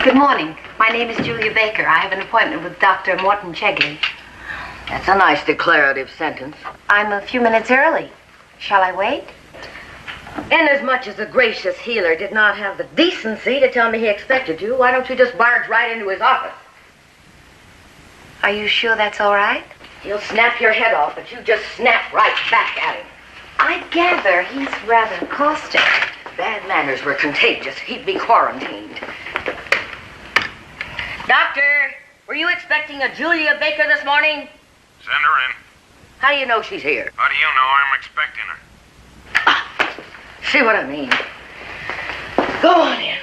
Good morning. My name is Julia Baker. I have an appointment with Dr. Morton Chegley. That's a nice declarative sentence. I'm a few minutes early. Shall I wait? Inasmuch as the gracious healer did not have the decency to tell me he expected you, why don't you just barge right into his office? Are you sure that's all right? He'll snap your head off, but you just snap right back at him. I gather he's rather caustic. Bad manners were contagious. He'd be quarantined. Doctor, were you expecting a Julia Baker this morning? Send her in. How do you know she's here? How do you know I'm expecting her? See what I mean? Go on in.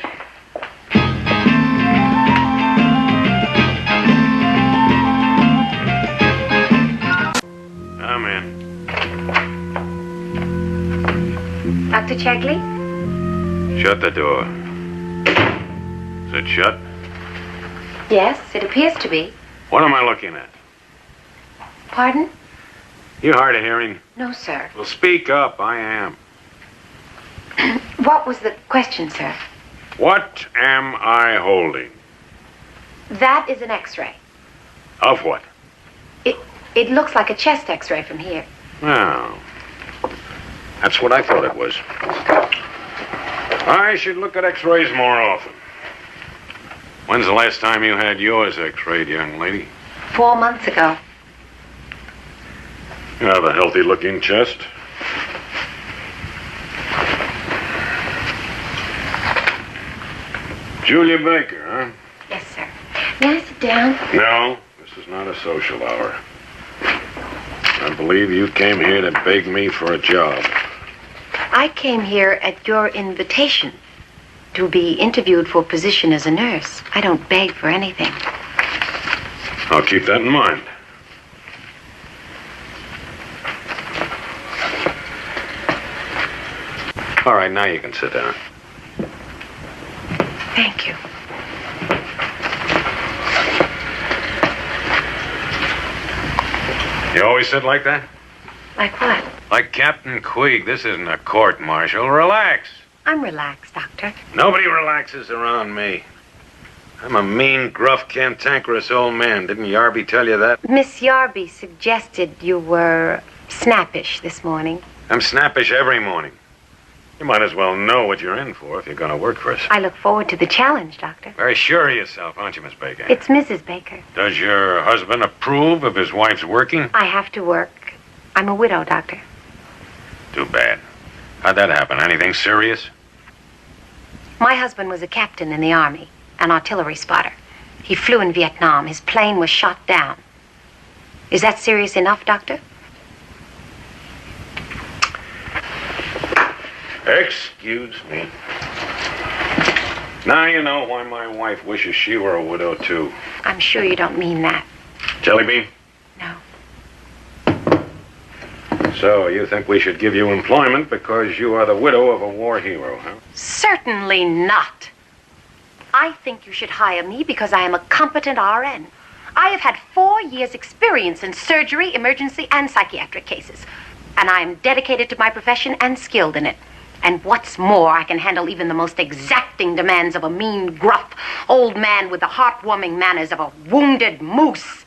I'm in. Dr. Chegley? Shut the door. Is it shut? Yes, it appears to be. What am I looking at? Pardon? You hard of hearing? No, sir. Well, speak up. I am. What was the question, sir? What am I holding? That is an X-ray. Of what? It looks like a chest X-ray from here. Oh. That's what I thought it was. I should look at X-rays more often. When's the last time you had yours X-rayed, young lady? 4 months ago. You have a healthy-looking chest. Julia Baker, huh? Yes, sir. May I sit down? No, this is not a social hour. I believe you came here to beg me for a job. I came here at your invitation to be interviewed for a position as a nurse. I don't beg for anything. I'll keep that in mind. All right, now you can sit down. Thank you. You always sit like that? Like what? Like Captain Queeg. This isn't a court-martial. Relax. I'm relaxed, Doctor. Nobody relaxes around me. I'm a mean, gruff, cantankerous old man. Didn't Yarby tell you that? Miss Yarby suggested you were snappish this morning. I'm snappish every morning. You might as well know what you're in for if you're going to work for us. I look forward to the challenge, Doctor. Very sure of yourself, aren't you, Miss Baker? It's Mrs. Baker. Does your husband approve of his wife's working? I have to work. I'm a widow, Doctor. Too bad. How'd that happen? Anything serious? My husband was a captain in the Army, an artillery spotter. He flew in Vietnam. His plane was shot down. Is that serious enough, Doctor? Excuse me. Now you know why my wife wishes she were a widow, too. I'm sure you don't mean that. Jelly bean? No. So you think we should give you employment because you are the widow of a war hero, huh? Certainly not. I think you should hire me because I am a competent RN. I have had 4 years' experience in surgery, emergency, and psychiatric cases. And I am dedicated to my profession and skilled in it. And what's more, I can handle even the most exacting demands of a mean, gruff, old man with the heartwarming manners of a wounded moose.